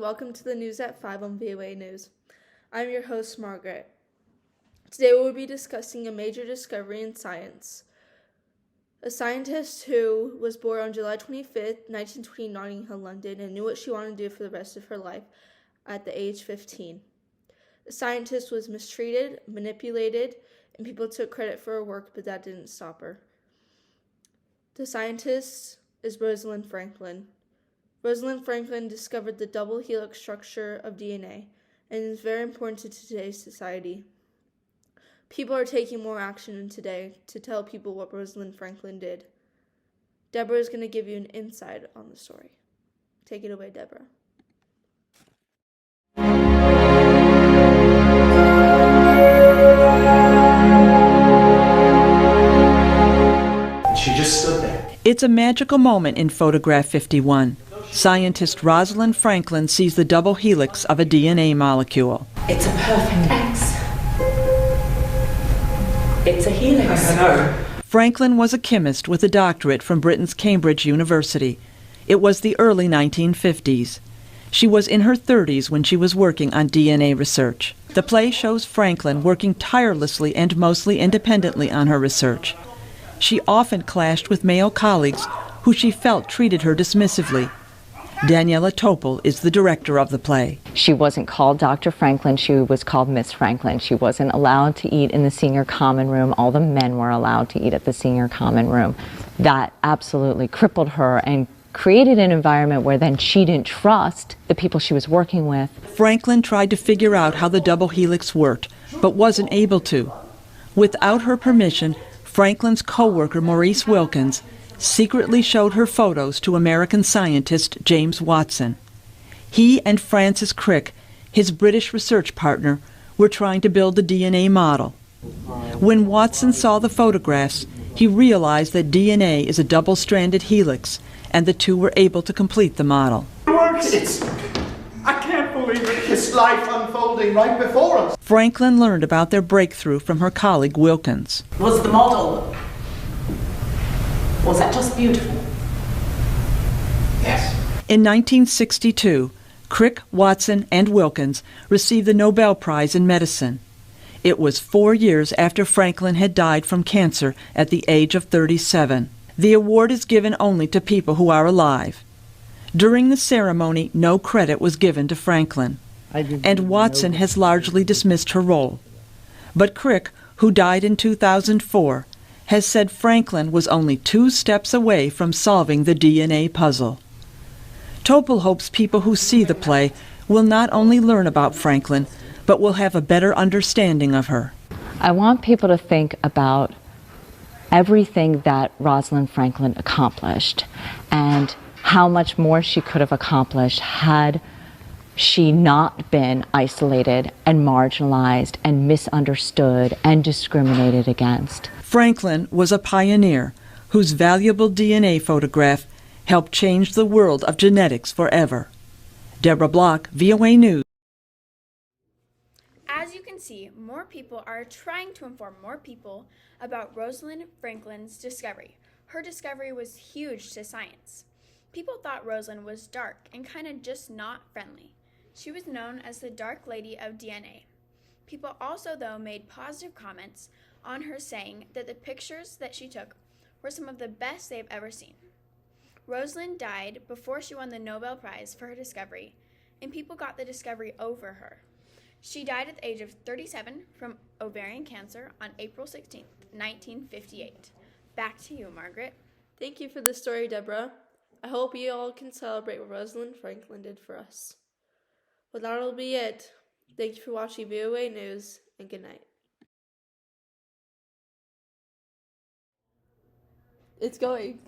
welcome to the News at 5 on VOA News. I'm your host, Margaret. Today we'll be discussing a major discovery in science. A scientist who was born on July 25th, 1920 in Notting Hill, London, and knew what she wanted to do for the rest of her life at the age 15. The scientist was mistreated, manipulated, and people took credit for her work, but that didn't stop her. The scientist is Rosalind Franklin. Rosalind Franklin discovered the double helix structure of DNA, and is very important to today's society. People are taking more action today to tell people what Rosalind Franklin did. Deborah is going to give you an insight on the story. Take it away, Deborah. She just stood there. It's a magical moment in photograph 51. Scientist Rosalind Franklin sees the double helix of a DNA molecule. It's a perfect X. It's a helix. I know. Franklin was a chemist with a doctorate from Britain's Cambridge University. It was the early 1950s. She was in her 30s when she was working on DNA research. The play shows Franklin working tirelessly and mostly independently on her research. She often clashed with male colleagues who she felt treated her dismissively. Daniela Topol is the director of the play. She wasn't called Dr. Franklin, she was called Miss Franklin. She wasn't allowed to eat in the senior common room. All the men were allowed to eat at the senior common room. That absolutely crippled her and created an environment where then she didn't trust the people she was working with. Franklin tried to figure out how the double helix worked, but wasn't able to. Without her permission, Franklin's co-worker Maurice Wilkins secretly showed her photos to American scientist James Watson. He and Francis Crick, his British research partner, were trying to build the DNA model. When Watson saw the photographs, he realized that DNA is a double-stranded helix, and the two were able to complete the model. It works! I can't believe it. It's life unfolding right before us. Franklin learned about their breakthrough from her colleague Wilkins. Was the model, was that just beautiful? Yes. In 1962, Crick, Watson, and Wilkins received the Nobel Prize in Medicine. It was 4 years after Franklin had died from cancer at the age of 37. The award is given only to people who are alive. During the ceremony, no credit was given to Franklin, and Watson has largely dismissed her role. But Crick, who died in 2004, has said Franklin was only 2 steps away from solving the DNA puzzle. Topol hopes people who see the play will not only learn about Franklin, but will have a better understanding of her. I want people to think about everything that Rosalind Franklin accomplished and how much more she could have accomplished had she not been isolated and marginalized and misunderstood and discriminated against. Franklin was a pioneer whose valuable DNA photograph helped change the world of genetics forever. Deborah Block, VOA News. As you can see, more people are trying to inform more people about Rosalind Franklin's discovery. Her discovery was huge to science. People thought Rosalind was dark and kind of just not friendly. She was known as the Dark Lady of DNA. People also, though, made positive comments on her, saying that the pictures that she took were some of the best they've ever seen. Rosalind died before she won the Nobel Prize for her discovery, and people got the discovery over her. She died at the age of 37 from ovarian cancer on April 16, 1958. Back to you, Margaret. Thank you for the story, Deborah. I hope you all can celebrate what Rosalind Franklin did for us. Well, that'll be it. Thank you for watching VOA News, and good night. It's going.